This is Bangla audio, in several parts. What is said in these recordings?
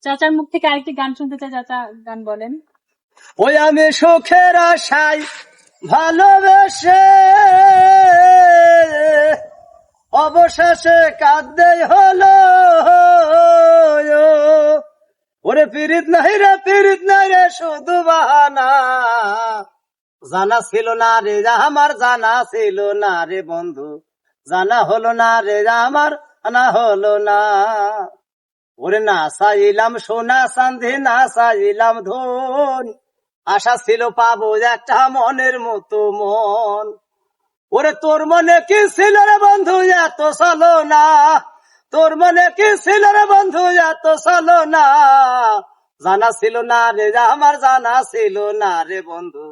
চাচার মুখ থেকে আরেকটি গান শুনতে চাই, চাচা গান বলেন। ওই আমি সুখের আশায় ভালোবেসে অবশেষে কাঁদতেই হলো, ওরে পীড়িত নাই রে শুধু বাহানা, জানা ছিল না রে আমার, জানা ছিল না রে বন্ধু, জানা হলো না রে আমার, জানা হলো না। ওরে না চাইলাম সোনা চাঁদি, না চাইলাম ধন, আশা ছিল পাবো একটা মনের মতো মন। ওরে তোর মনে কি ছিল রে বন্ধু এত চলো না, তোর মনে কি ছিল রে বন্ধু এত চলো না, জানা ছিল না রে আমার, জানা ছিল না রে বন্ধু,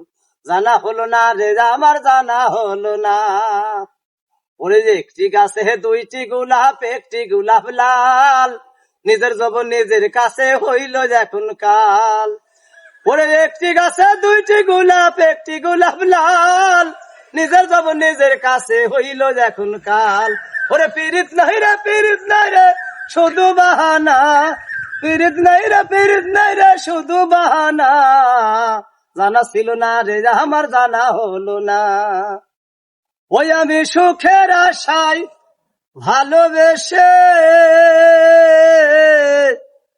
জানা হলো না রে আমার, জানা হলো না। ওরে একটি গাছে দুইটি গোলাপ, একটি গোলাপ লাল, নিজের যৌবন নিজের কাছে হইল এখন কাল। ওরে একটি গাছে দুইটি গোলাপ, একটি গোলাপ লাল, নিজের যৌবন নিজের কাছে হইল এখন কাল। ওরে পীড়িত নাই রে শুধু বাহানা, পীড়িত নাই রে শুধু বাহানা, জানা ছিল না রে আমার, জানা হলো না। ওই আমি সুখের আশায় ভালোবেসে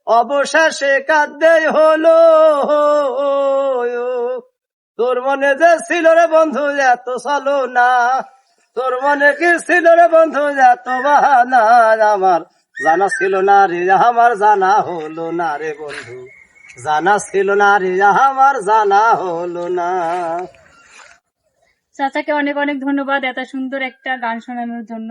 অবশেষে কাঁদতেই হলো, তোর মনে যে ছিল রে বন্ধু এত চলো না, তোর মনে কি ছিল রে বন্ধু এত বাহানা, আমার জানা ছিল না রে আমার, জানা হলো না রে বন্ধু, জানা ছিল না রে আমার, জানা হলো না। চাচাকে অনেক অনেক ধন্যবাদ এত সুন্দর একটা গান শোনানোর জন্য।